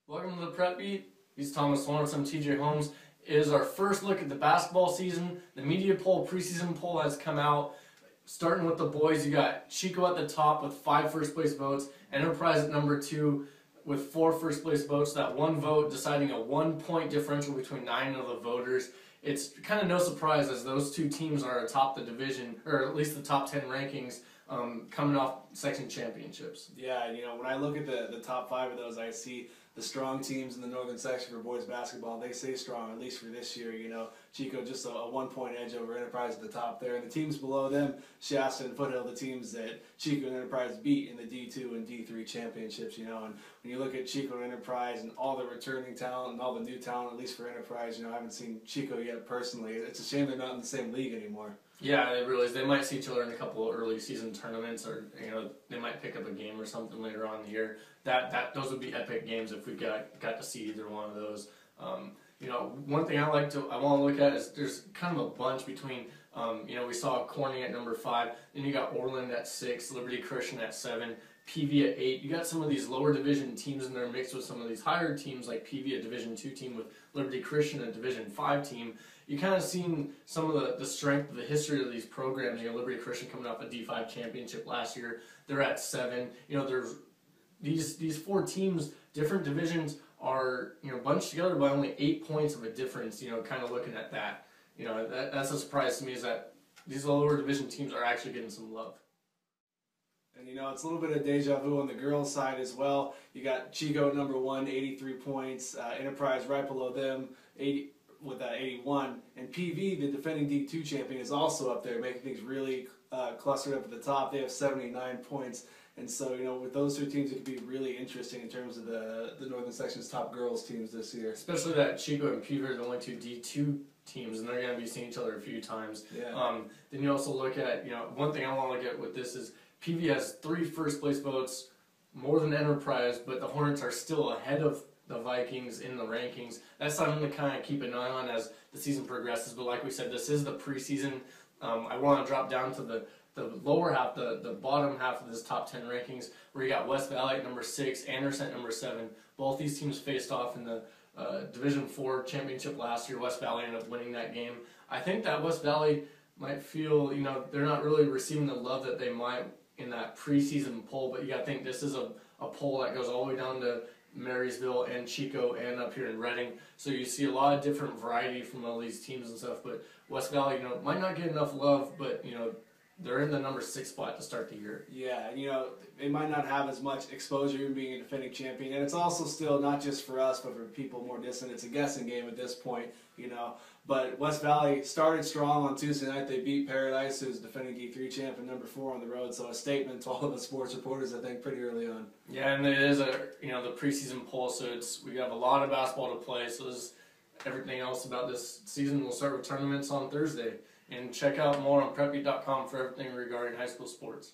Welcome to the Prep Beat. He's Thomas Lawrence. I'm TJ Holmes. It is our first look at the basketball season. The media poll, preseason poll, has come out. Starting with the boys, you got Chico at the top with 5 first-place votes. Enterprise at number 2 with 4 first-place votes. That one vote deciding a 1-point differential between 9 of the voters. It's kind of no surprise as those two teams are atop the division, or at least the top 10 rankings, coming off section championships. Yeah, when I look at the top 5 of those, I see the strong teams in the northern section for boys basketball. They stay strong, at least for this year. Chico just a 1-point edge over Enterprise at the top there. And the teams below them, Shasta and Foothill, the teams that Chico and Enterprise beat in the D2 and D3 championships, And when you look at Chico and Enterprise and all the returning talent and all the new talent, at least for Enterprise, I haven't seen Chico yet personally. It's a shame they're not in the same league anymore. Yeah, it really is. They might see each other in a couple of early season tournaments, or they might pick up a game or something later on in the year. Those would be epic games if we got to see either one of those. One thing I want to look at is there's kind of a bunch between. We saw Corning at number 5, then you got Orland at 6, Liberty Christian at 7, PV at 8. You got some of these lower division teams in there mixed with some of these higher teams like PV, a Division 2 team, with Liberty Christian, a Division 5 team. You kind of seen some of the strength of the history of these programs. Liberty Christian coming off a D5 championship last year. They're at 7. There's these 4 teams, different divisions, are bunched together by only 8 points of a difference. Kind of looking at that. That's a surprise to me, is that these lower division teams are actually getting some love. And it's a little bit of deja vu on the girls' side as well. You got Chico at number 1, 83 points. Enterprise right below them, 81. And PV, the defending D2 champion, is also up there, making things really clustered up at the top. They have 79 points. And so, with those 2 teams, it could be really interesting in terms of the Northern Section's top girls teams this year. Especially that Chico and PV are the only 2 D2 teams, and they're going to be seeing each other a few times. Yeah. Then you also look at, one thing I want to look at with this is PV has 3 first-place votes, more than Enterprise, but the Hornets are still ahead of the Vikings in the rankings. That's something to kind of keep an eye on as the season progresses. But like we said, this is the preseason. I want to drop down to the lower half, the bottom half of this top 10 rankings, where you got West Valley at number 6, Anderson at number 7. Both these teams faced off in the Division 4 championship last year. West Valley ended up winning that game. I think that West Valley might feel, they're not really receiving the love that they might in that preseason poll, but you got to think this is a poll that goes all the way down to Marysville and Chico and up here in Reading. So you see a lot of different variety from all these teams and stuff, but West Valley, might not get enough love, but, they're in the number 6 spot to start the year. Yeah, they might not have as much exposure in being a defending champion, and it's also still not just for us, but for people more distant. It's a guessing game at this point, But West Valley started strong on Tuesday night. They beat Paradise, who's defending D3 champ, and number 4 on the road. So a statement to all of the sports reporters, I think, pretty early on. Yeah, and it is the preseason poll, so we have a lot of basketball to play. So everything else about this season. We'll start with tournaments on Thursday. And check out more on prepbeat.com for everything regarding high school sports.